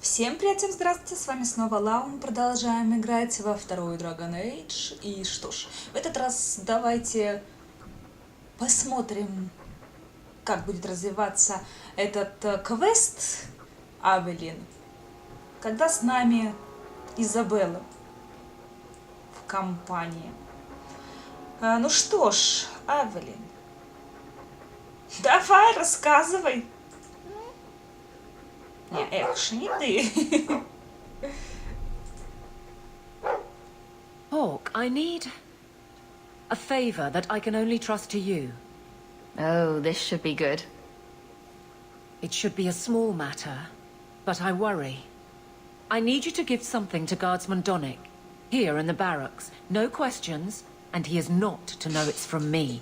Всем привет, всем здравствуйте, с вами снова Laurelin, продолжаем играть во вторую Dragon Age. И что ж, в этот раз давайте посмотрим, как будет развиваться этот квест Авелин, когда с нами Изабелла в компании. Ну что ж, Авелин, давай, рассказывай. Не ты. Hawk, I need a favor that I can only trust to you. Oh, this should be good. It should be a small matter, but I worry. I need you to give something to Guardsman Donnick, here in the barracks. No questions, and he is not to know it's from me.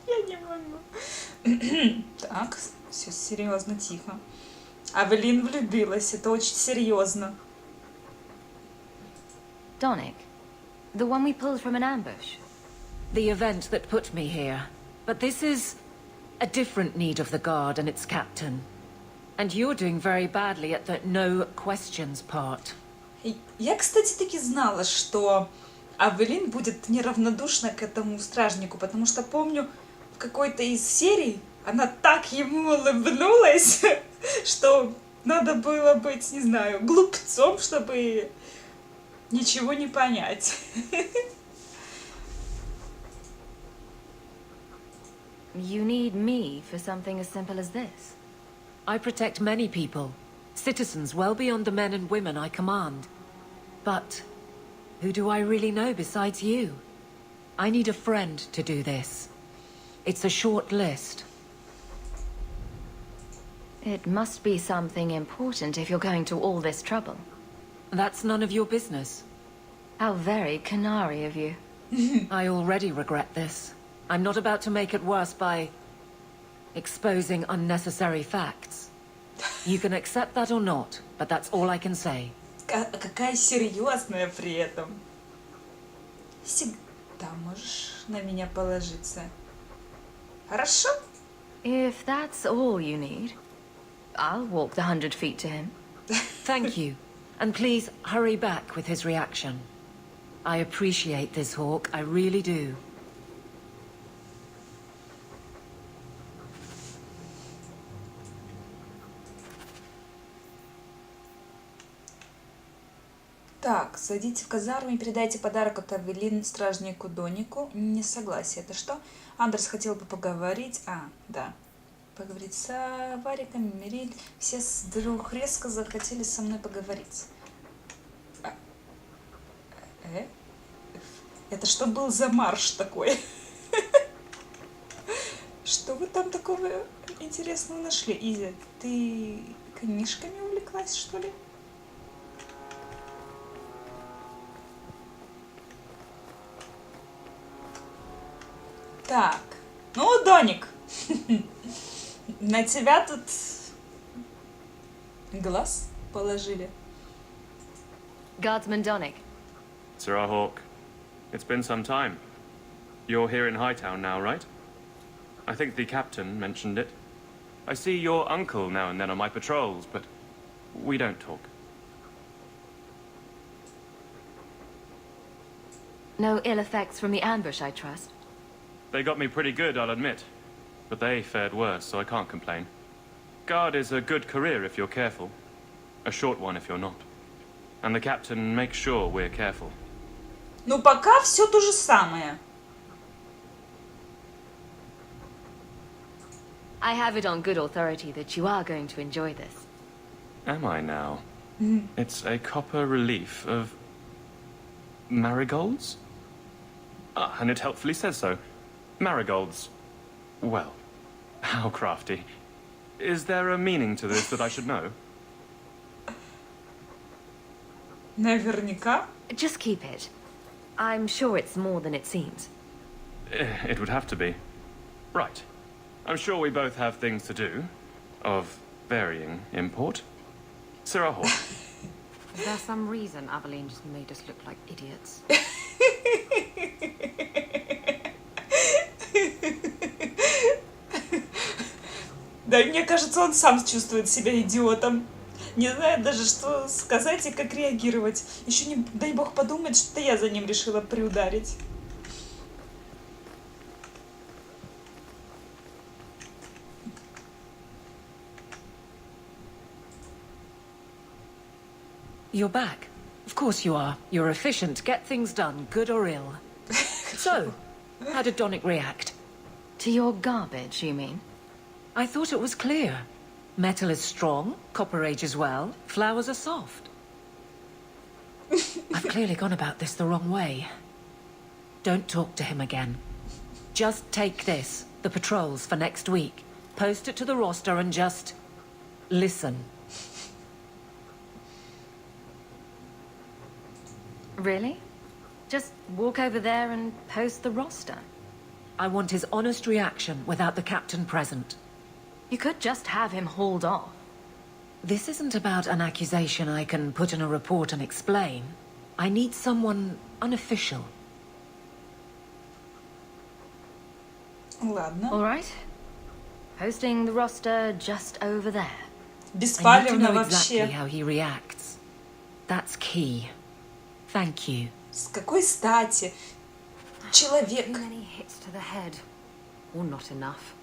Я не могу. Так, все серьезно, тихо. Авелин влюбилась, это очень серьезно. Donnick? The one we pulled from an ambush? The event that put me here. But this is a different need of the Guard and its captain. And you're doing very badly at the no questions part. Я, кстати, таки знала, что Авелин будет неравнодушна к этому стражнику, потому что помню, в какой-то из серий она так ему улыбнулась, что надо было быть, не знаю, глупцом, чтобы ничего не понять. You need me for something as simple as this? I protect many people, citizens well beyond the men and women I command. But who do I really know besides you? I need a friend to do this. It's a short list. It must be something important if you're going to all this trouble. That's none of your business. How very canary of you. I already regret this. I'm not about to make it worse by exposing unnecessary facts. You can accept that or not, but that's all I can say. Какая серьезная при этом. Всегда можешь на меня положиться. Хорошо? If that's all you need, I'll walk the 100 feet to him. Thank you. And please hurry back with his reaction. I appreciate this, Hawk. I really do. Так, зайдите в казарму и передайте подарок от Авелин стражнику Донику. Несогласие. Это что? Андерс хотел бы поговорить. Да. Поговорить с Вариком, Мериль. Все вдруг резко захотели со мной поговорить. Это что был за марш такой? Что вы там такого интересного нашли? Изя, ты книжками увлеклась, что ли? Так, ну, Доник, на тебя тут глаз положили. Guardsman Donnick. Sir Hawk, it's been some time. You're here in Hightown now, right? I think the captain mentioned it. I see your uncle now and then on my patrols, but we don't talk. No ill effects from the ambush, I trust? They got me pretty good, I'll admit. But they fared worse, so I can't complain. Guard is a good career if you're careful. A short one if you're not. And the captain makes sure we're careful. Ну, пока все то же самое. I have it on good authority that you are going to enjoy this. Am I now? It's a copper relief of marigolds? And it helpfully says so. Marigolds. Well, how crafty. Is there a meaning to this that I should know? Наверняка. Just keep it. I'm sure it's more than it seems. It would have to be. Right. I'm sure we both have things to do, of varying import. Sir Hawk. Is there some reason Aveline just made us look like idiots? Да, мне кажется, он сам чувствует себя идиотом. Не знает даже, что сказать и как реагировать. Еще не, дай бог, подумать, что я за ним решила приударить. You're back. Of course you are. You're efficient. Get things done, good or ill. So, how did Donick react? To your garbage, you mean? I thought it was clear. Metal is strong, copper ages well, flowers are soft. I've clearly gone about this the wrong way. Don't talk to him again. Just take this, the patrols for next week. Post it to the roster and just... listen. Really? Just walk over there and post the roster? I want his honest reaction without the captain present. You could just have him hauled off. This isn't about an accusation I can put in a report and explain. I need someone unofficial. Ладно. All right. Posting the roster just over there. I need to Беспалевно know exactly вообще. how he reacts. That's key. Thank you. С какой стати? Человек. Too many hits to the head. Or not enough.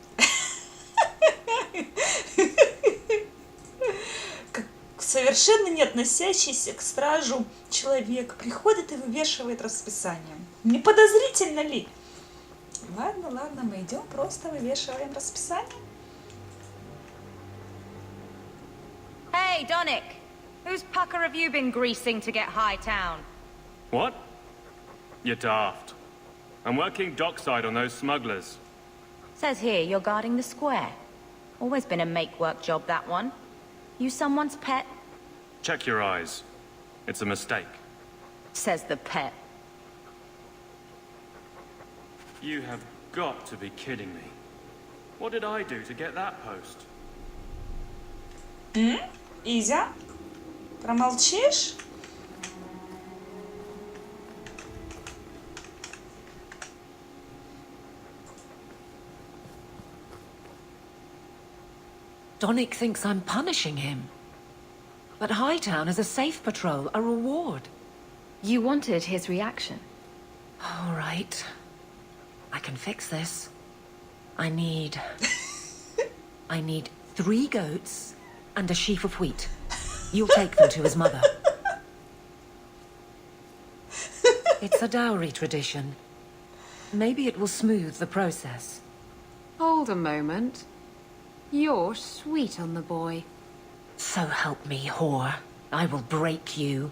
Как совершенно не относящийся к стражу человек приходит и вывешивает расписание. Не подозрительно ли? Ладно, ладно, мы идем, просто вывешиваем расписание. Hey, Donick! Whose pucker have you been greasing to get Hightown? What? You're daft. I'm working dockside on those smugglers. Says here you're guarding the square. Always been a make-work job, that one. You someone's pet? Check your eyes. It's a mistake. Says the pet. You have got to be kidding me. What did I do to get that post? Изя, промолчишь? Donick thinks I'm punishing him. But Hightown is a safe patrol, a reward. You wanted his reaction. All right. I can fix this. I need 3 goats and a sheaf of wheat. You'll take them to his mother. It's a dowry tradition. Maybe it will smooth the process. Hold a moment. You're sweet on the boy. So help me, whore. I will break you.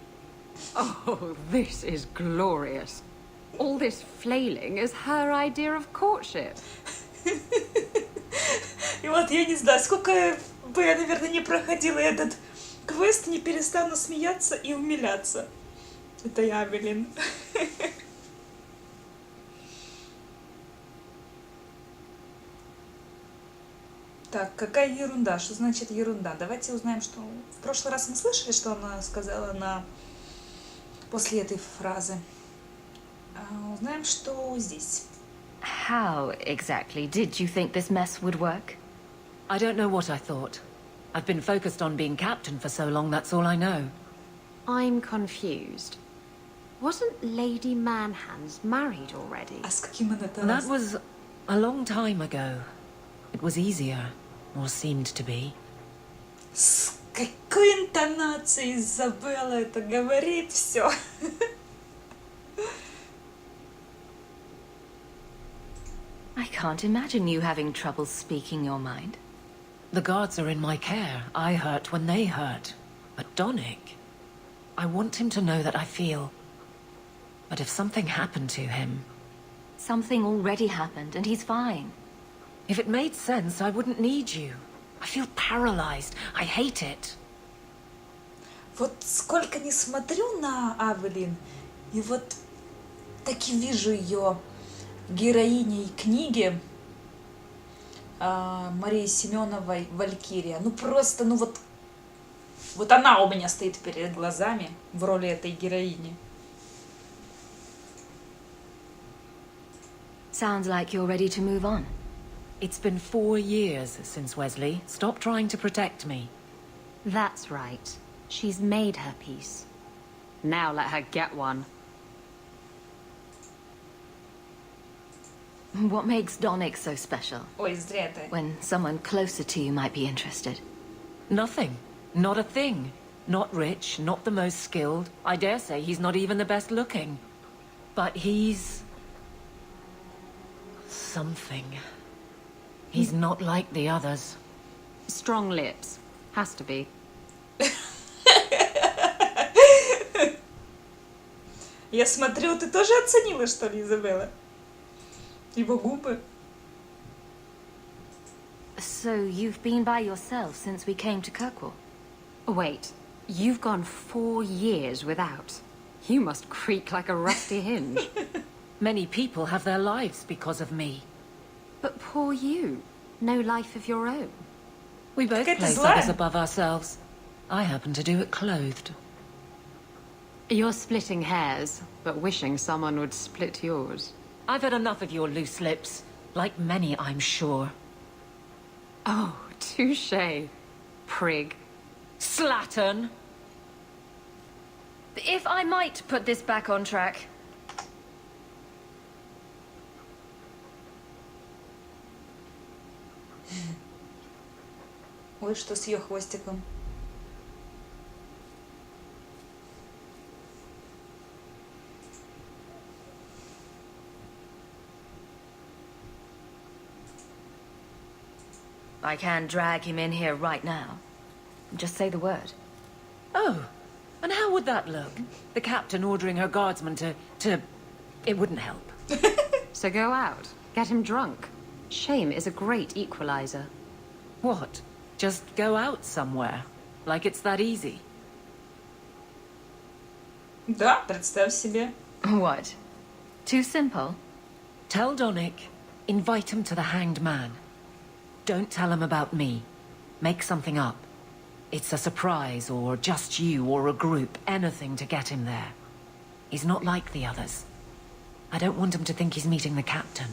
Oh, this is glorious. All this flailing is her idea of courtship. И вот я не знаю, сколько бы я, наверное, не проходила этот квест, не перестану смеяться и умиляться. Это я, блин. Так, какая ерунда? Что значит ерунда? Давайте узнаем, что... В прошлый раз мы слышали, что она сказала после этой фразы. Узнаем, что здесь. How exactly did you think this mess would work? I don't know what I thought. I've been focused on being captain for so long, that's all I know. I'm confused. Wasn't Lady Manhands married already? А с каким она That was a long time ago. It was easier, or seemed to be. С какой интонацией Изабелла это говорит все. I can't imagine you having trouble speaking your mind. The guards are in my care. I hurt when they hurt. But Donick, I want him to know that I feel. But if something happened to him, Something already happened, and he's fine. if it made sense, I wouldn't need you. I feel paralyzed. I hate it. Вот сколько не смотрю на Авелин, и вот так и вижу ее героиней книги Марии Семеновой «Валькирия». Ну просто, ну вот она у меня стоит перед глазами в роли этой героини. Sounds like you're ready to move on. It's been 4 years since Wesley. Stop trying to protect me. That's right. She's made her peace. Now let her get one. What makes Donnic so special? Ой, зря ты. When someone closer to you might be interested. Nothing. Not a thing. Not rich, not the most skilled. I dare say he's not even the best looking. But he's... something. He's not like the others. Strong lips. Has to be. Я смотрю, ты тоже оценила, что ли, Изабелла? Его губы. So you've been by yourself since we came to Kirkwall? Wait, you've gone 4 years without. You must creak like a rusty hinge. Many people have their lives because of me. But poor you. No life of your own. We both Какая-то place злая. others above ourselves. I happen to do it clothed. You're splitting hairs, but wishing someone would split yours. I've had enough of your loose lips. Like many, I'm sure. Oh, touche. Prig. Slattern! If I might put this back on track. Ой, что с ее хвостиком? I can drag him in here right now. Just say the word. Oh, and how would that look? The captain ordering her guardsmen to... It wouldn't help. So go out. Get him drunk. Shame is a great equalizer. What? Just go out somewhere? Like it's that easy? Да, представь себе. What? Too simple? Tell Donnic, invite him to the Hanged Man. Don't tell him about me. Make something up. It's a surprise, or just you, or a group, anything to get him there. He's not like the others. I don't want him to think he's meeting the captain.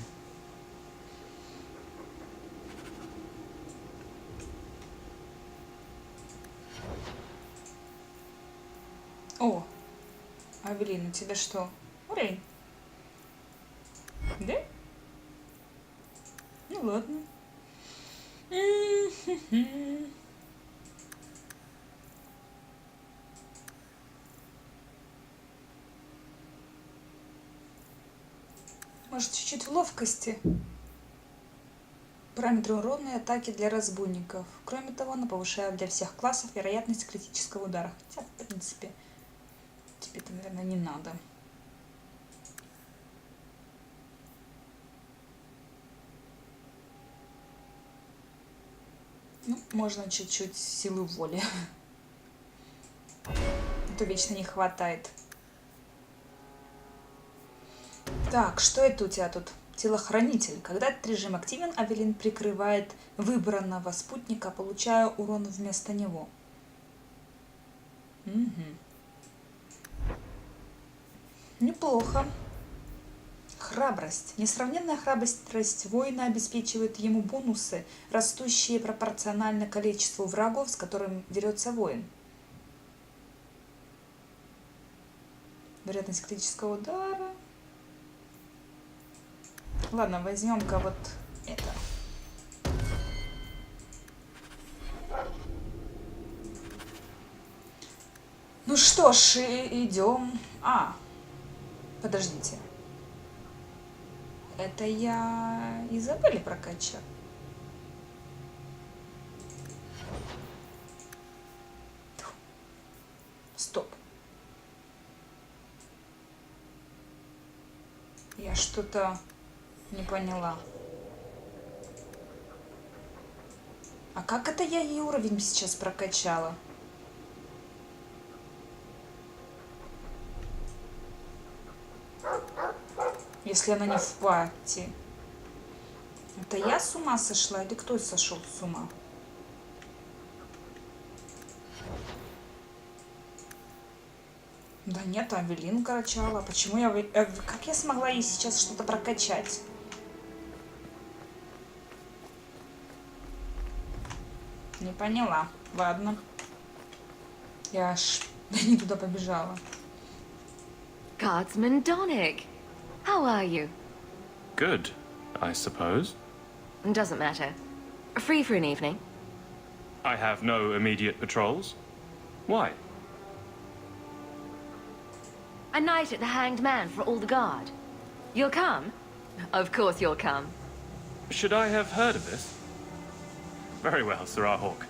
О, Авелин, у тебя что? Уровень? Да? Ну ладно. Может, чуть-чуть в ловкости? Параметры урона и атаки для разбойников. Кроме того, она повышает для всех классов вероятность критического удара. Хотя, в принципе, тебе это, наверное, не надо. Ну, можно чуть-чуть силы воли. А то вечно не хватает. Так, что это у тебя тут? Телохранитель. Когда этот режим активен, Авелин прикрывает выбранного спутника, получая урон вместо него. Угу. Неплохо. Храбрость. Несравненная храбрость воина обеспечивает ему бонусы, растущие пропорционально количеству врагов, с которым дерется воин. Вероятность критического удара. Ладно, возьмем-ка вот это. Ну что ж, идем. Подождите. Это я Изабелле прокачал. Стоп. Я что-то не поняла. А как это я ей уровень сейчас прокачала? Если она не в пати. Это я с ума сошла или кто сошел с ума? Да нет, Авелин качала. Почему я... Как я смогла ей сейчас что-то прокачать? Не поняла. Ладно. Я аж не туда побежала. Guardsman Donick. How are you? Good, I suppose. Doesn't matter. Free for an evening? I have no immediate patrols. Why? A night at the Hanged Man for all the guard. You'll come? Of course you'll come. Should I have heard of this? Very well, Sir Hawk.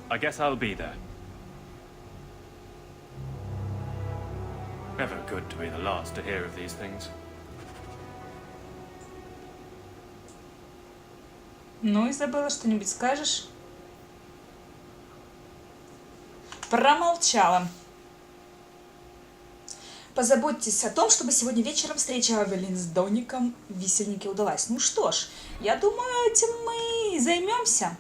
I guess I'll be there. Never good to be the last to hear of these things. Ну, Изабелла, что-нибудь скажешь? Промолчала. Позаботьтесь о том, чтобы сегодня вечером встреча Авелин с Доником в висельнике удалась. Ну что ж, я думаю, этим мы и займемся.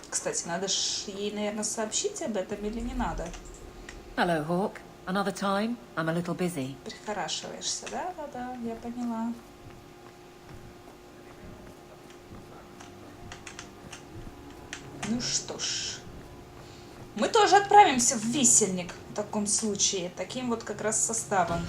Кстати, надо ж ей, наверное, сообщить об этом или не надо? Hello, Hawk. Another time? I'm a little busy. Прихорашиваешься, да? Да-да, я поняла. Ну что ж, мы тоже отправимся в висельник в таком случае, таким вот как раз составом.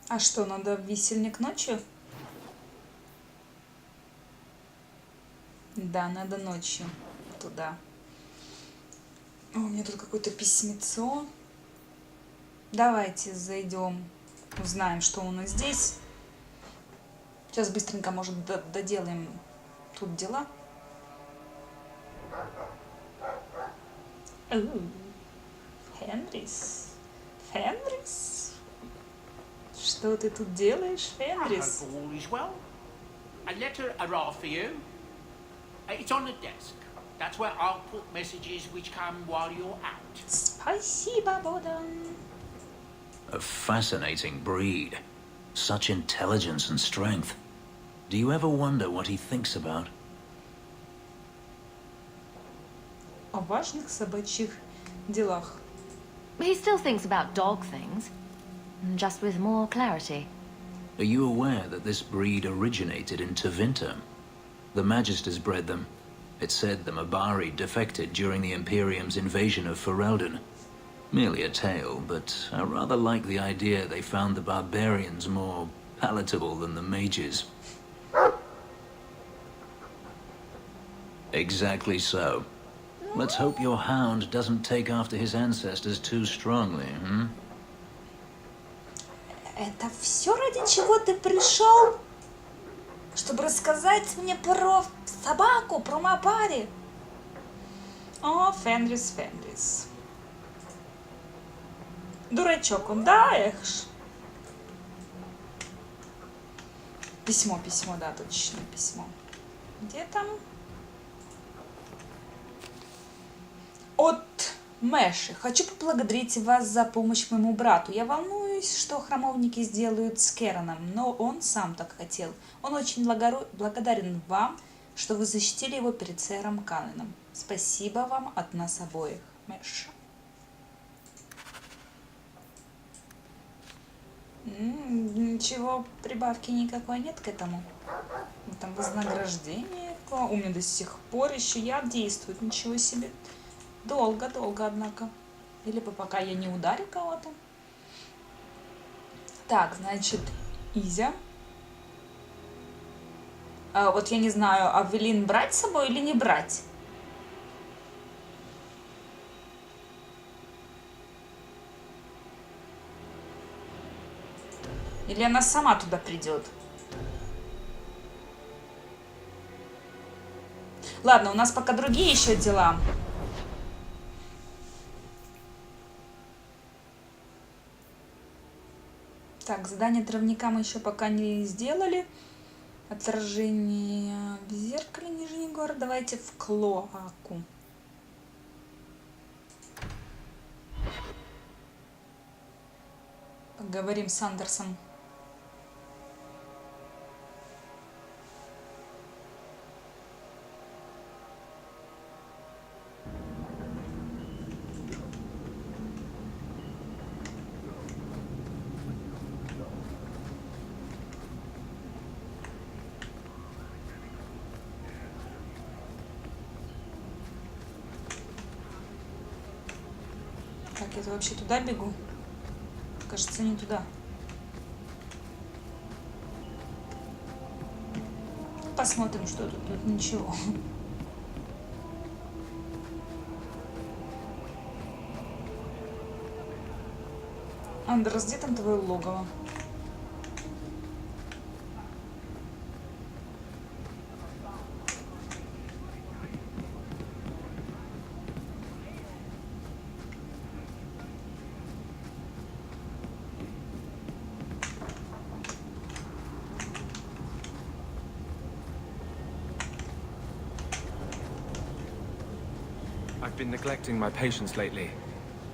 А что, надо в висельник ночью? Да, надо ночью туда. О, у меня тут какое-то письмецо. Давайте зайдем, узнаем, что у нас здесь. Сейчас быстренько, может, доделаем тут дела. Фенрис. Фенрис? Что ты тут делаешь, Фенрис? I hope all is well. A letter arrived for you. It's on the desk. That's where I'll put messages which come while you're out. Спасибо, Бодан. A fascinating breed. Such intelligence and strength. Do you ever wonder what he thinks about? О важных собачьих делах. He still thinks about dog things, just with more clarity. Are you aware that this breed originated in Tevinter? The Magisters bred them. It said the Mabari defected during the Imperium's invasion of Ferelden. Merely a tale, but I rather like the idea they found the barbarians more palatable than the mages. Exactly so. Let's hope your hound doesn't take after his ancestors too strongly, hmm? Это все, ради чего ты пришел? Чтобы рассказать мне про собаку, про Мабари? О, Фенрис, Фенрис. Дурачок он, да, эхш? Письмо, да, точно, письмо. Где там? От Мэши. Хочу поблагодарить вас за помощь моему брату. Я волнуюсь, что храмовники сделают с Кераном, но он сам так хотел. Он очень благодарен вам, что вы защитили его перед сэром Каненом. Спасибо вам от нас обоих, Мэша. Ничего, прибавки никакой нет к этому. Там вознаграждение. У меня до сих пор еще яд действует. Ничего себе. Долго, однако. Или пока я не ударю кого-то. Так, значит, Изя. Вот я не знаю, Авелин брать с собой или не брать? Или она сама туда придет? Ладно, у нас пока другие еще дела. Так, задание травника мы еще пока не сделали. Отражение в зеркале Нижний город. Давайте в Клоаку. Поговорим с Андерсом. Так, я вообще туда бегу? Кажется, не туда. Посмотрим, что тут. Тут ничего. Андрес, где там твое логово? I've been neglecting my patients lately.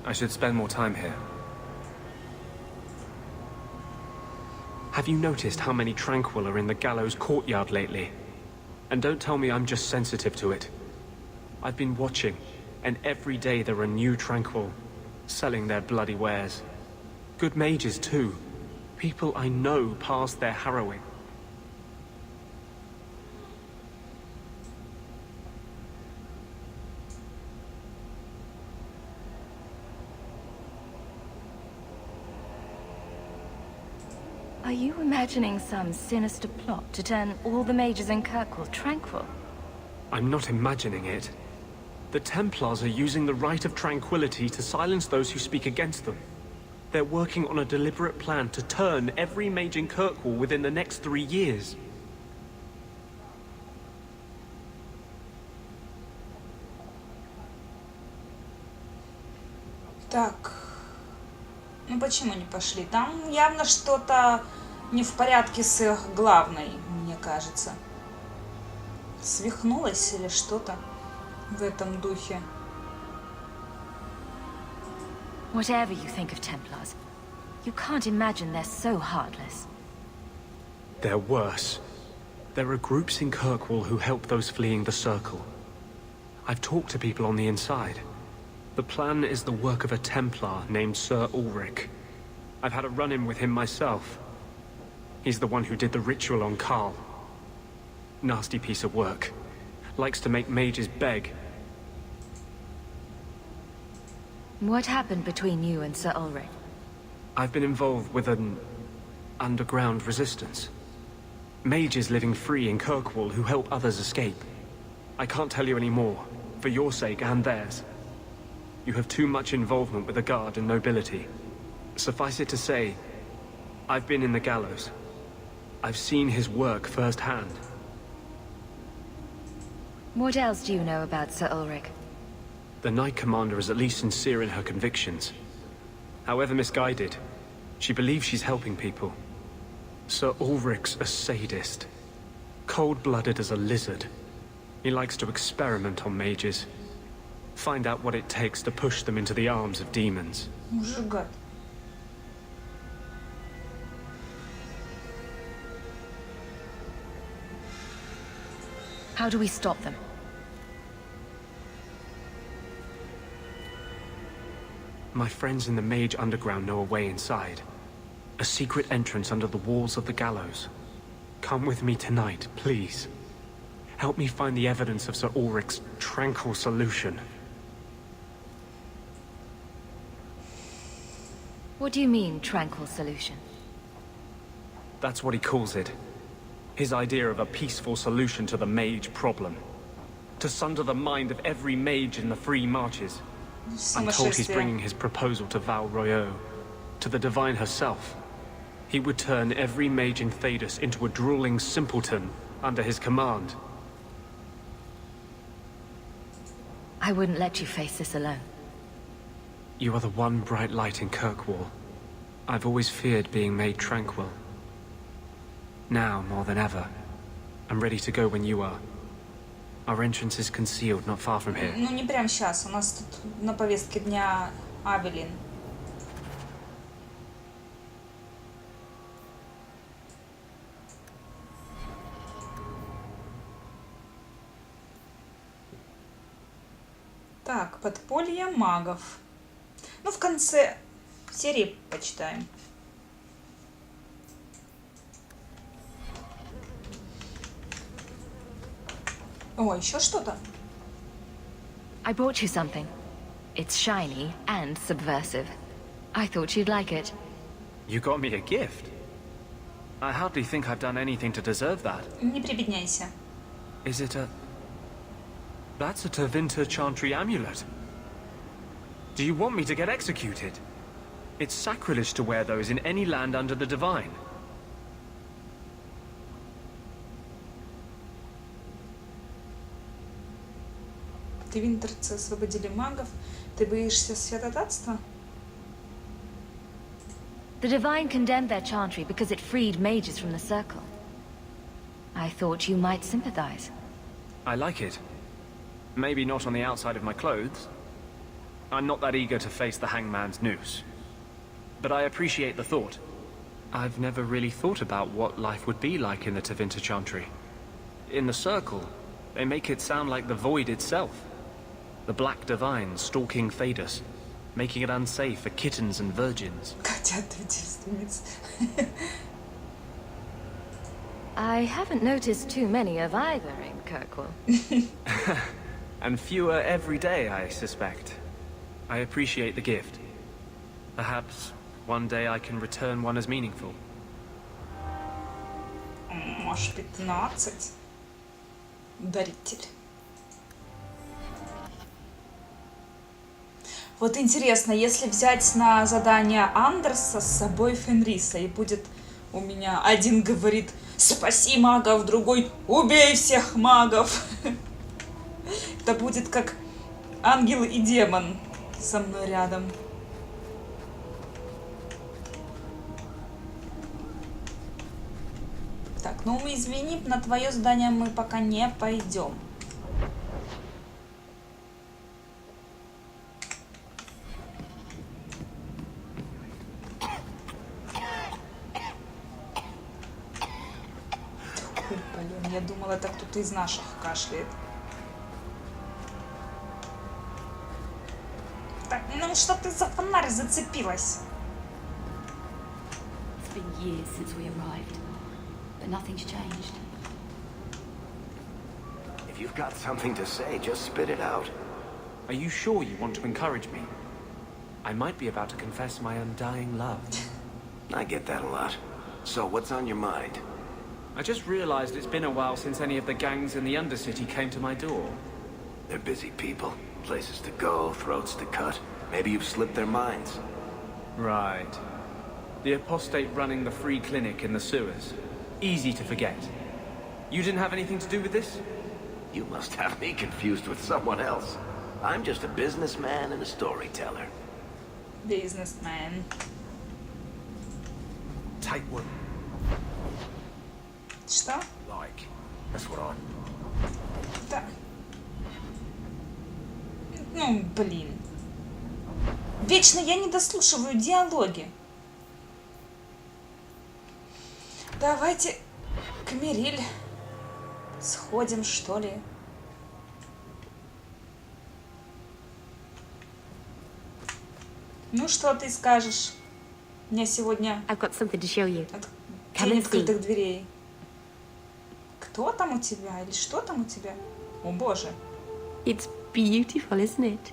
I should spend more time here. Have you noticed how many Tranquil are in the gallows courtyard lately? And don't tell me I'm just sensitive to it. I've been watching, and every day there are new Tranquil, selling their bloody wares. Good mages too. People I know past their harrowing. Are you imagining some sinister plot to turn all the mages in Kirkwall tranquil? I'm not imagining it. The Templars are using the right of tranquility to silence those who speak against them. They're working on a deliberate plan to turn every mage in Kirkwall within the next 3 years. Так. Ну почему не пошли? Там явно что-то не в порядке с их главной, мне кажется. Свихнулась или что-то в этом духе. Whatever you think of Templars, you can't imagine they're so heartless. They're worse. There are groups in Kirkwall who help those fleeing the Circle. I've talked to people on the inside. The plan is the work of a Templar named Sir Ulrich. I've had a run-in with him myself. He's the one who did the ritual on Karl. Nasty piece of work. Likes to make mages beg. What happened between you and Sir Ulrich? I've been involved with an underground resistance. Mages living free in Kirkwall who help others escape. I can't tell you any more, for your sake and theirs. You have too much involvement with the Guard and nobility. Suffice it to say, I've been in the gallows. I've seen his work firsthand. What else do you know about Sir Ulrich? The Knight Commander is at least sincere in her convictions. However misguided, she believes she's helping people. Sir Ulrich's a sadist. Cold-blooded as a lizard. He likes to experiment on mages. Find out what it takes to push them into the arms of demons. Мужик. How do we stop them? My friends in the Mage Underground know a way inside. A secret entrance under the walls of the gallows. Come with me tonight, please. Help me find the evidence of Sir Ulrich's tranquil solution. What do you mean, tranquil solution? That's what he calls it. His idea of a peaceful solution to the mage problem. To sunder the mind of every mage in the free marches. I'm told he's bringing his proposal to Val Royeaux, to the Divine herself. He would turn every mage in Thedas into a drooling simpleton under his command. I wouldn't let you face this alone. You are the one bright light in Kirkwall. I've always feared being made tranquil. Now, more than ever, I'm ready to go when you are. Our entrance is concealed not far from here. Ну не прям сейчас. У нас тут на повестке дня Авелин. Так, подполье магов. Ну, в конце серии почитаем. О, еще что-то? I brought you something. It's shiny and subversive. I thought you'd like it. You got me a gift? I hardly think I've done anything to deserve that. Не прибедняйся. Is it a... That's a Tevinter Chantry amulet. Do you want me to get executed? It's sacrilege to wear those in any land under the Divine. Твинтерцы освободили магов. Ты боишься святотатства? The Divine condemned their chantry because it freed mages from the circle. I thought you might sympathize. I like it. Maybe not on the outside of my clothes. I'm not that eager to face the hangman's noose. But I appreciate the thought. I've never really thought about what life would be like in the Tevinter Chantry. In the circle, they make it sound like the void itself. The Black Divine stalking Thedas, making it unsafe for kittens and virgins. I haven't noticed too many of either in Kirkwall. And fewer every day, I suspect. I appreciate the gift. Perhaps one day I can return one as meaningful. Может, 15. Даритель. Вот интересно, если взять на задание Андерса с собой Фенриса, и будет у меня один говорит «Спаси магов», другой «Убей всех магов». Это будет как ангел и демон со мной рядом. Так, ну извини, на твое задание мы пока не пойдем. Блин, я думала, это кто-то из наших кашляет. Так, ну что ты за фонарь зацепилась? It's been years since we arrived, but nothing's changed. If you've got something to say, just spit it out. Are you sure you want to encourage me? I might be about to confess my undying love. I get that a lot. So what's on your mind? I just realized it's been a while since any of the gangs in the Undercity came to my door. They're busy people. Places to go, throats to cut. Maybe you've slipped their minds. Right. The apostate running the free clinic in the sewers. Easy to forget. You didn't have anything to do with this? You must have me confused with someone else. I'm just a businessman and a storyteller. Businessman. Tight one. Что? Like, that's what I'm... Да. Ну, блин. Вечно я не дослушиваю диалоги. Давайте к Мериль сходим, что ли. Ну, что ты скажешь? У меня сегодня I've got something to show you. день открытых дверей. Кто там у тебя? Или что там у тебя? О, боже. It's beautiful, isn't it?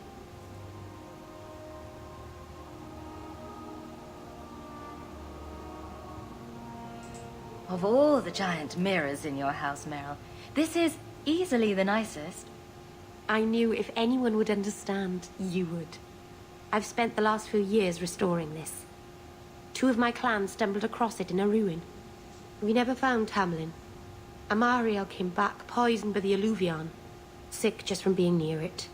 Of all the giant mirrors in your house, Meryl, this is easily the nicest. I knew if anyone would understand, you would. I've spent the last few years restoring this. 2 of my clan stumbled across it in a ruin. We never found Tamlin. Amariel came back poisoned by the alluvion, sick just from being near it.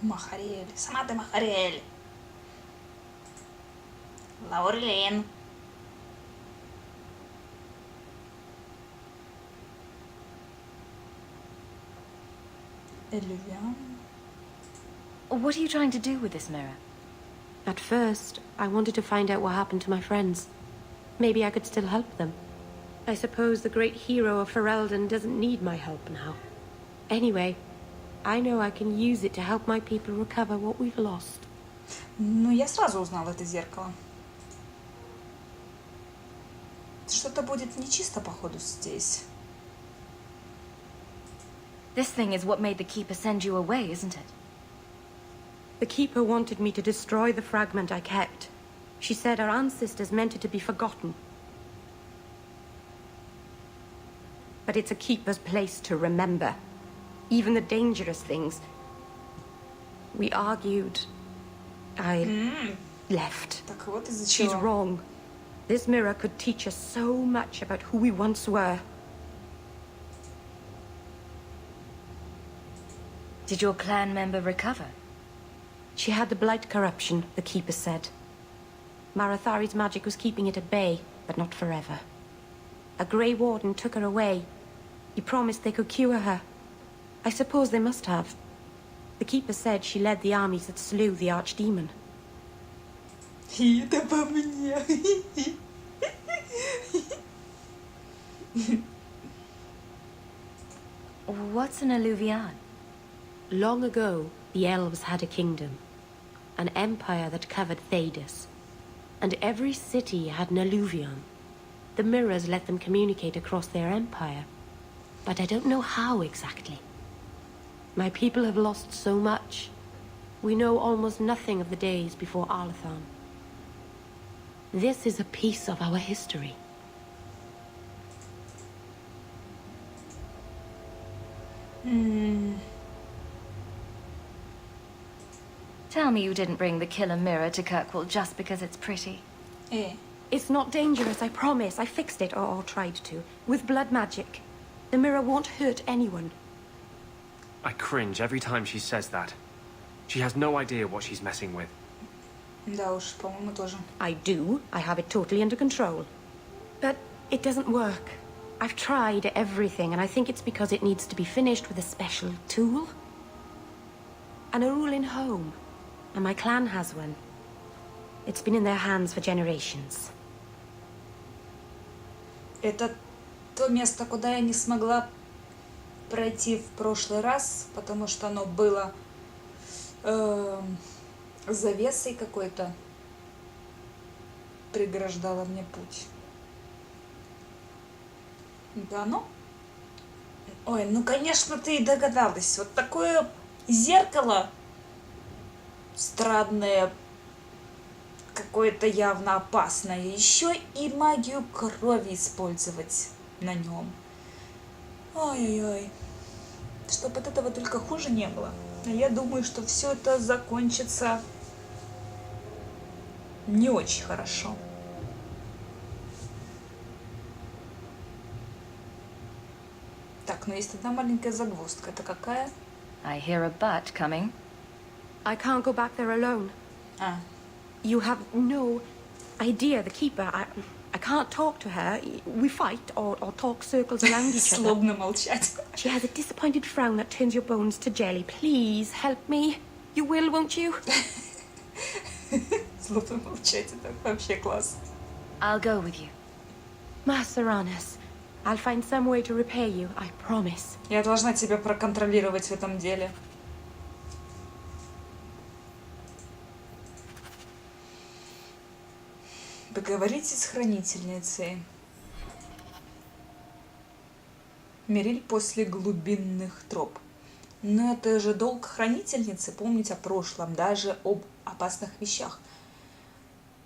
Махарель. Сама ты Махарель. Laurelin. Alluvion. What are you trying to do with this mirror? At first, I wanted to find out what happened to my friends. Maybe I could still help them. I suppose the great hero of Ferelden doesn't need my help now. Anyway, I know I can use it to help my people recover what we've lost. Ну, я сразу узнала это зеркало. Что-то будет нечисто, походу, здесь. This thing is what made the Keeper send you away, isn't it? The Keeper wanted me to destroy the fragment I kept. She said our ancestors meant it to be forgotten. But it's a Keeper's place to remember. Even the dangerous things. We argued. I left. Так вот из-за She's чего. wrong. This mirror could teach us so much about who we once were. Did your clan member recover? She had the blight corruption, the Keeper said. Marathari's magic was keeping it at bay, but not forever. A Grey Warden took her away. He promised they could cure her. I suppose they must have. The Keeper said she led the armies that slew the Archdemon. Это по мне. What's an alluvian? Long ago, the elves had a kingdom. An empire that covered Thedas. And every city had an alluvion. The mirrors let them communicate across their empire. But I don't know how exactly. My people have lost so much. We know almost nothing of the days before Arlathan. This is a piece of our history. Tell me you didn't bring the killer mirror to Kirkwall just because it's pretty. It's not dangerous, I promise. I fixed it, or tried to, with blood magic. The mirror won't hurt anyone. I cringe every time she says that. She has no idea what she's messing with. Да уж, по-моему, тоже. I do. I have it totally under control. But it doesn't work. I've tried everything, and I think it's because it needs to be finished with a special tool. An Laurelin home. And my clan has one. It's been in their hands for generations. Это то место, куда я не смогла пройти в прошлый раз, потому что оно было завесой какой-то, преграждало мне путь. Да, оно? Ой, ну конечно ты и догадалась. Вот такое зеркало странное, какое-то явно опасное. Еще и магию крови использовать на нем. Ой-ой-ой. Чтоб от этого только хуже не было. А я думаю, что все это закончится не очень хорошо. Так, но есть одна маленькая загвоздка. Это какая? I hear a butt coming. I can't go back there alone. You have no idea, the Keeper. I can't talk to her. We fight or talk circles around each other. Злобно молчать. She has a disappointed frown that turns your bones to jelly. Please help me. You will, won't you? Злобно молчать. Это вообще класс. I'll go with you. Masteranus, I'll find some way to repay you, I promise. Я должна тебя проконтролировать в этом деле. Поговорите с хранительницей. Мериль после глубинных троп. Но это же долг хранительницы помнить о прошлом, даже об опасных вещах.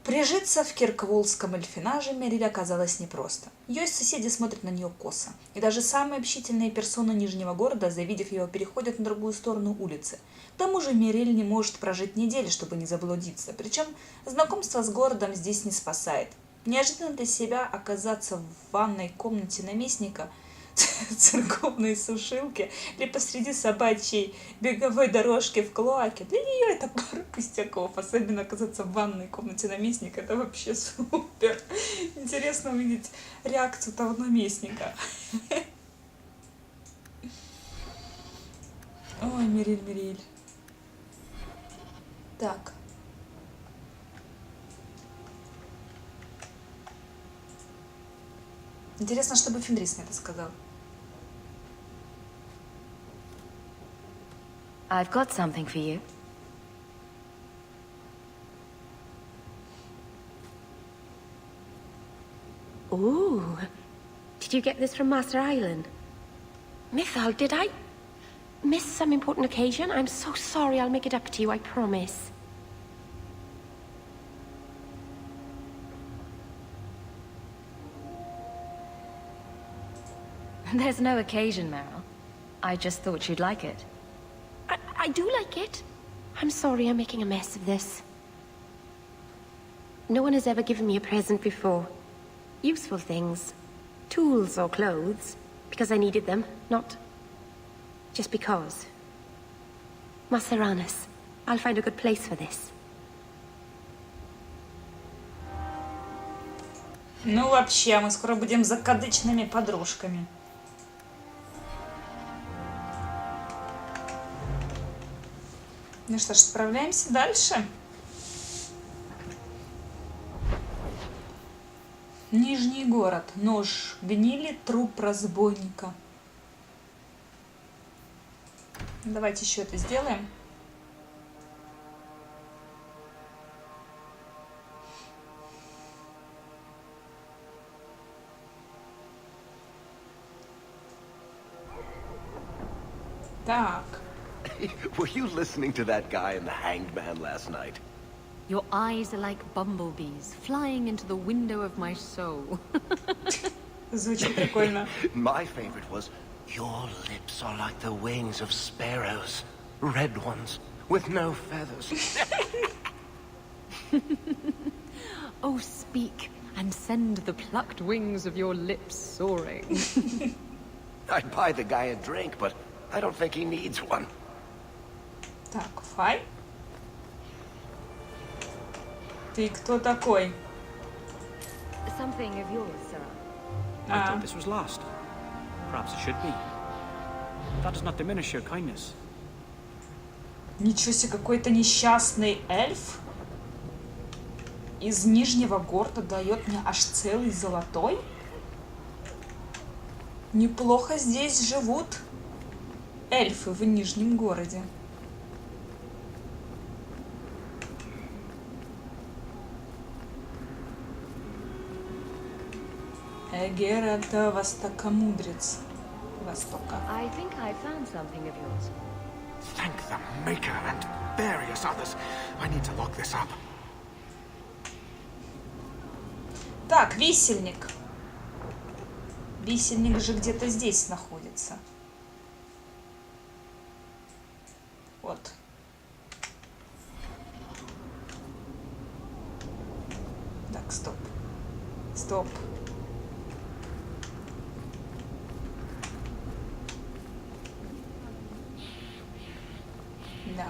Прижиться в киркволском эльфинаже Мериль оказалось непросто. Ее соседи смотрят на нее косо. И даже самые общительные персоны Нижнего города, завидев ее, переходят на другую сторону улицы. К тому же Мериль не может прожить недели, чтобы не заблудиться. Причем знакомство с городом здесь не спасает. Неожиданно для себя оказаться в ванной комнате наместника, церковной сушилке или посреди собачьей беговой дорожки в клоаке. Для нее это пара пустяков. Особенно оказаться в ванной комнате наместника. Это вообще супер. Интересно увидеть реакцию того наместника. Ой, Мериль, Мериль. Так. Интересно, что бы Фенрис на это сказал. I've got something for you. Ooh. Did you get this from Master Island? Mythal, did I? missed some important occasion. I'm so sorry. I'll make it up to you, I promise. There's no occasion, Meryl. I just thought you'd like it. I do like it. I'm sorry I'm making a mess of this. No one has ever given me a present before. Useful things. Tools or clothes. Because I needed them, not just because. Maseranas, I'll find a good place for this. Ну вообще, мы скоро будем закадычными подружками. Ну что ж, отправляемся дальше. Нижний город. Нож. Гнили. Труп разбойника. Давайте еще это сделаем. Так. Were you listening to that guy in the Hanged Man last night? Your eyes are like bumblebees flying into the window of my soul. Звучит прикольно. My favorite was, your lips are like the wings of sparrows. Red ones, with no feathers. Oh, speak, and send the plucked wings of your lips soaring. I'd buy the guy a drink, but I don't think he needs one. Так, Фай. Ты кто такой? Something of yours, sir. I thought this was lost. Perhaps it should be. That does not diminish your kindness. Ничего себе, какой-то несчастный эльф из Нижнего города дает мне аж целый золотой. Неплохо здесь живут эльфы в Нижнем городе. Эгерата Востокомудрец. Востока. I think I found something of yours. Thank the Maker and various others. I need to lock this up. Так, висельник. Висельник же где-то здесь находится. Вот. Так, стоп. Стоп. Да.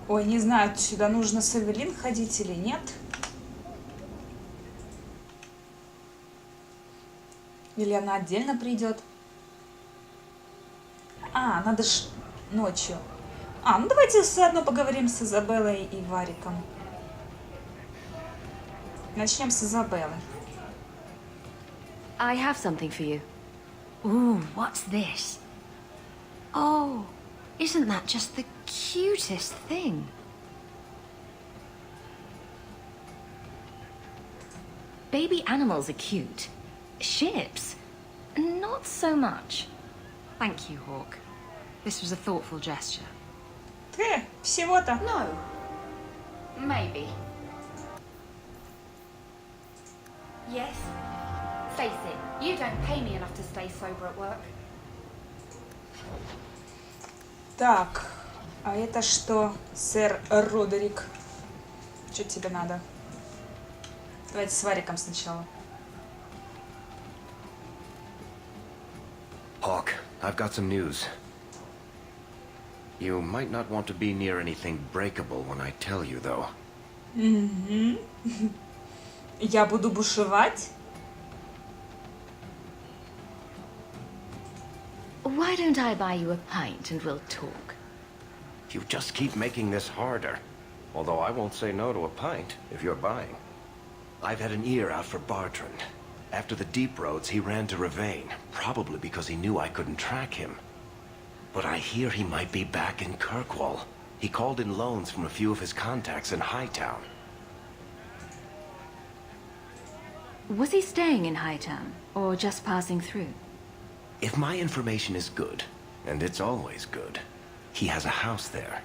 Ой, не знаю, сюда нужно с Эвелин ходить или нет. Или она отдельно придет. А, надо ж ночью. А, ну давайте заодно поговорим с Изабеллой и Вариком. Начнем с Изабеллы. I have something for you. Ooh, what's this? Oh, isn't that just the cutest thing? Baby animals are cute. Ships? Not so much. Thank you, Hawk. This was a thoughtful gesture. Всего-то. No. Maybe. Yes. Face it, you don't pay me enough to stay sober at work. Так, а это что, сэр Родерик? Что тебе надо? Давайте с Вариком сначала. Hawk, I've got some news. You might not want to be near anything breakable when I tell you, though. Я буду бушевать? Why don't I buy you a pint and we'll talk? You just keep making this harder. Although I won't say no to a pint, if you're buying. I've had an ear out for Bartrand. After the deep roads, he ran to Ravane, probably because he knew I couldn't track him. But I hear he might be back in Kirkwall. He called in loans from a few of his contacts in Hightown. Was he staying in Hightown, or just passing through? If my information is good, And it's always good. He has a house there,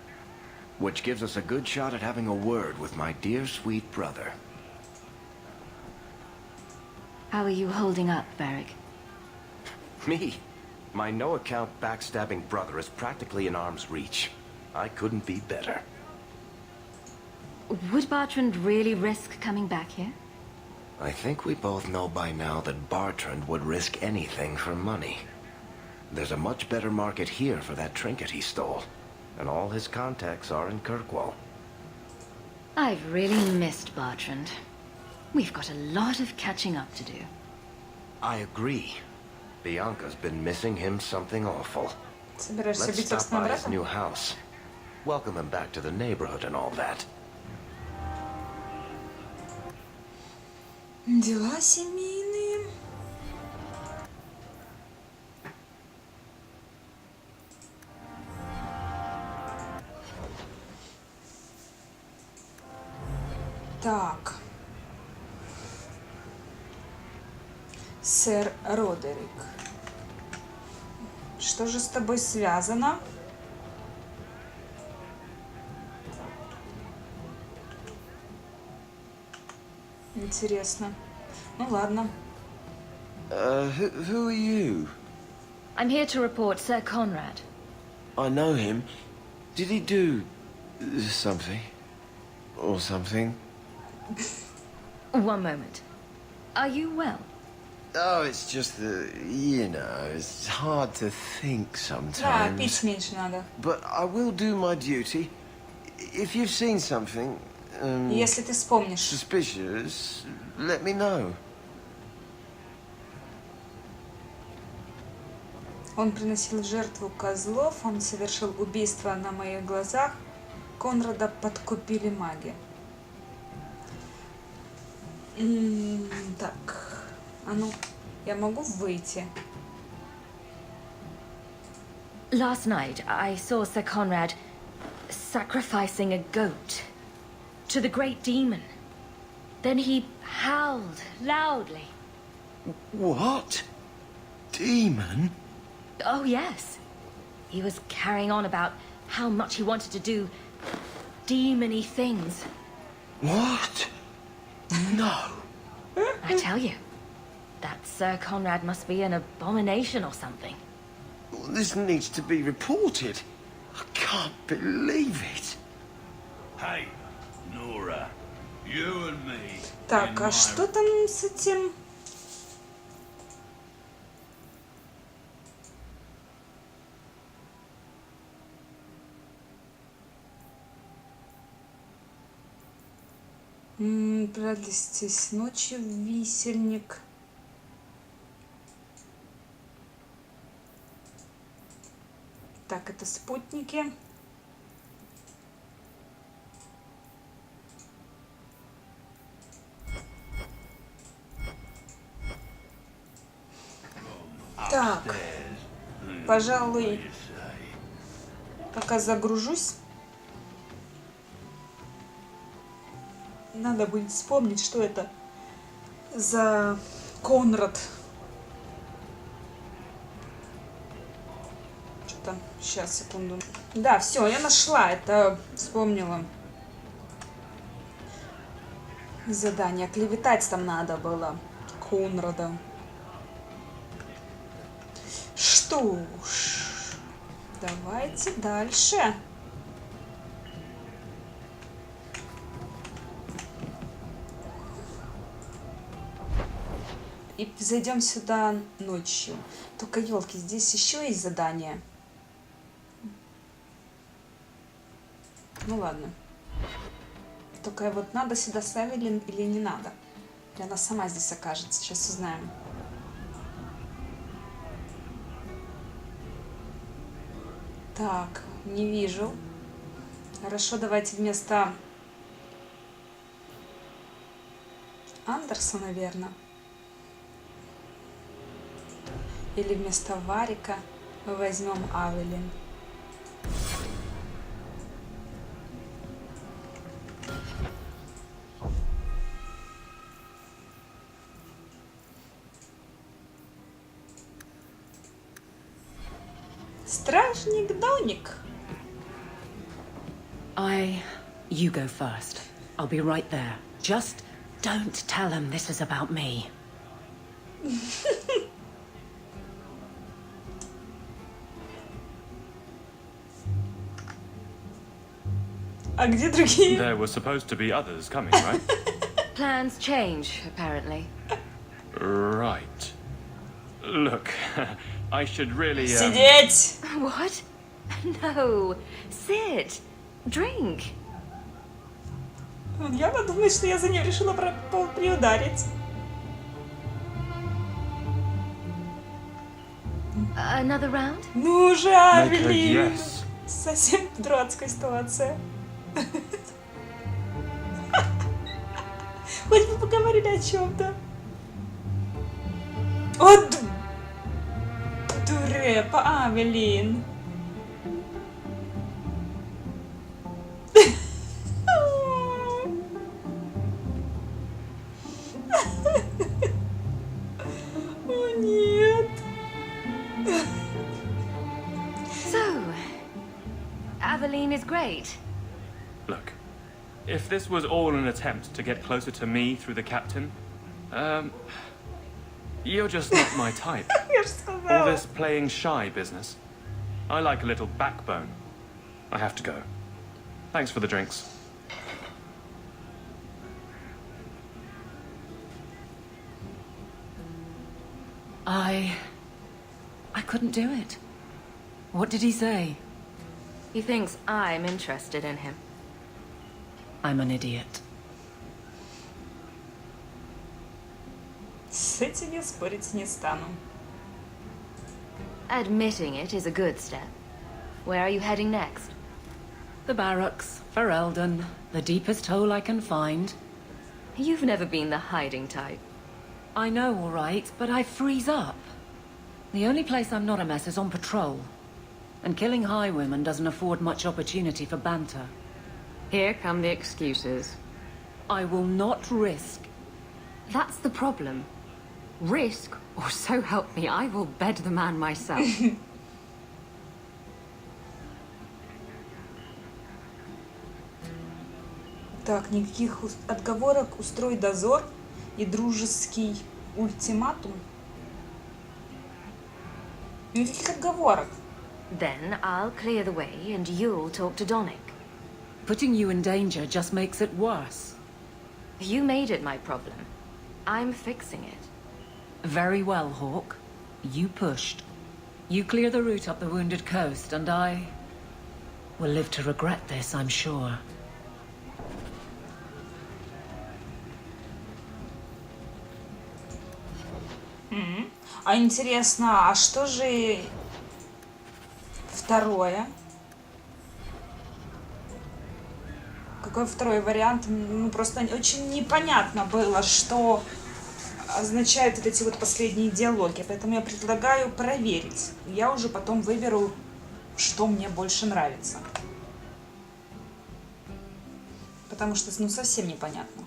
which gives us a good shot at having a word with my dear sweet brother. How are you holding up, Varric? Me? My no-account backstabbing brother is practically in arm's reach. I couldn't be better. Would Bertrand really risk coming back here? I think we both know by now that Bertrand would risk anything for money. There's a much better market here for that trinket he stole, and all his contacts are in Kirkwall. I've really missed Bertrand. We've got a lot of catching up to do. I agree. Bianca's been missing him something awful. Собираешься Let's бить stop собственного by his брата? new house. Welcome him back to the neighborhood and all that. Дела семейные. Так. Сэр Родерик. Что же с тобой связано? Интересно. Ну ладно. Who are you? I'm here to report Sir Conrad. I know him. Did he do something? Or something? One moment. Are you well? Oh, it's just that, you know, it's hard to think Да, sometimes. пить меньше надо. But I will do my duty. If you've seen something Если ты вспомнишь. suspicious, let me know. Он приносил в жертву козлов, он совершил убийство на моих глазах. Конрада подкупили маги. Так, а ну, я могу выйти? Last night, I saw Sir Conrad sacrificing a goat to the great demon. Then he howled loudly. What? Demon? Oh, yes. He was carrying on about how much he wanted to do demon-y things. What? No. I tell you, that Sir Conrad must be an abomination or something. This needs to be reported. I can't believe it. Hey, Nora, you and me. Так, а что там с этим? Пролезтись ночью в висельник. Так, это спутники. Так, пожалуй, пока загружусь, надо будет вспомнить, что это за Конрад. Что-то, сейчас, секунду. Да, все, я нашла, это вспомнила. Задание, клеветать там надо было Конрада. Что ж, давайте дальше. И зайдем сюда ночью. Только, елки, здесь еще есть задание. Ну ладно. Только вот надо сюда ставить или не надо. Или она сама здесь окажется. Сейчас узнаем. Так, не вижу. Хорошо, давайте вместо Андерса, наверное. Или вместо Варика мы возьмем Авелин. Стражник Доник. You go first. I'll be right there. Just don't tell him this is about me. А где другие? There were supposed to be others coming, right? Plans change, apparently. Right. Look, I should really... Сидеть! What? No. Sit. Drink. Он явно думает, что я за ним решила приударить. Another round? Ну же, Авелин! Yes. Совсем дурацкая ситуация. Хоть бы поговорили о чем-то. О, дурепа, Авелин. О, нет. So, Laurelin is great. Look, if this was all an attempt to get closer to me through the captain, you're just not my type. All this playing shy business. I like a little backbone. I have to go. Thanks for the drinks. I couldn't do it. What did he say? He thinks I'm interested in him. I'm an idiot. С этим я спорить не стану. Admitting it is a good step. Where are you heading next? The barracks, Ferelden, the deepest hole I can find. You've never been the hiding type. I know, all right, but I freeze up. The only place I'm not a mess is on patrol. And killing highwaymen doesn't afford much opportunity for banter. Here come the excuses. I will not risk. That's the problem. Risk, or so help me, I will bed the man myself. Так, никаких отговорок, устрой дозор и дружеский ультиматум. Никаких отговорок. Then I'll clear the way and you'll talk to Donick. Putting you in danger just makes it worse. You made it my problem. I'm fixing it. Very well, Hawk. You pushed. You clear the route up the Wounded Coast, and I will live to regret this, I'm sure. А интересно, а что же второе? Какой второй вариант? Ну, просто очень непонятно было, что означают вот эти вот последние диалоги. Поэтому я предлагаю проверить. Я уже потом выберу, что мне больше нравится. Потому что, ну, совсем непонятно.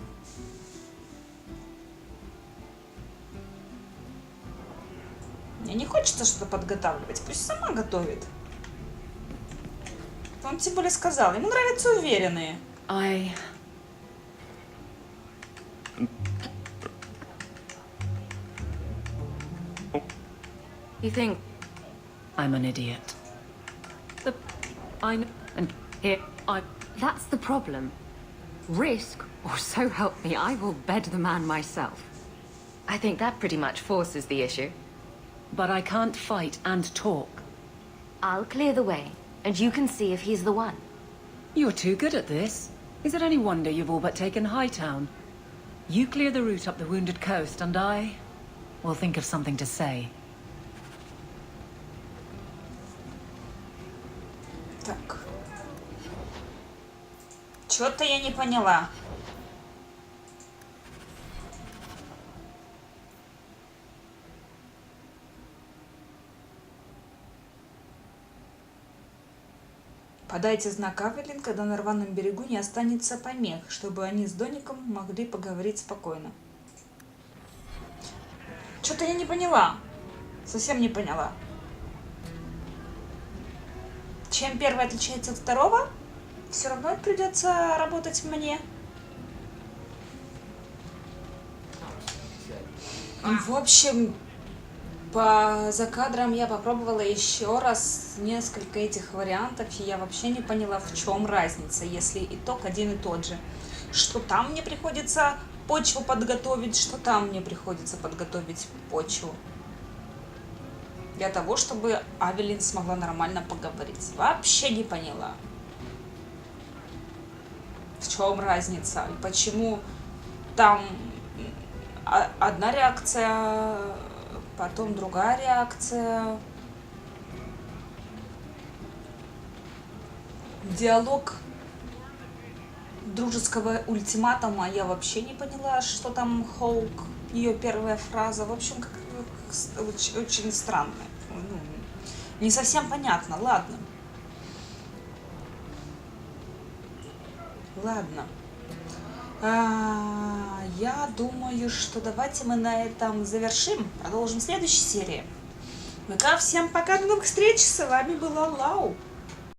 Мне не хочется что-то подготавливать. Пусть сама готовит. Он тем более сказал, ему нравятся уверенные. You think I'm an idiot. And here That's the problem. Risk, or so help me, I will bed the man myself. I think that pretty much forces the issue. But I can't fight and talk. I'll clear the way, and you can see if he's the one. You're too good at this. Is it any wonder you've all but taken Hightown? You clear the route up the Wounded Coast, and I will think of something to say. Так. Чё-то я не поняла. Подайте знак Авелин, когда на рваном берегу не останется помех, чтобы они с Доником могли поговорить спокойно. Что-то я не поняла. Совсем не поняла. чем первый отличается от второго, все равно придется работать мне. В общем, за кадром я попробовала еще раз несколько этих вариантов, и я вообще не поняла, в чем разница, если итог один и тот же. Что там мне приходится почву подготовить, что там мне приходится подготовить почву. Для того, чтобы Авелин смогла нормально поговорить. Вообще не поняла, в чем разница и почему там одна реакция, потом другая реакция. Диалог дружеского ультиматума я вообще не поняла, что там Хоук, ее первая фраза. В общем, очень странно. Не совсем понятно. Ладно. Я думаю, что давайте мы на этом завершим. Продолжим в следующей серии. Пока, всем пока, до новых встреч. С вами была Лау.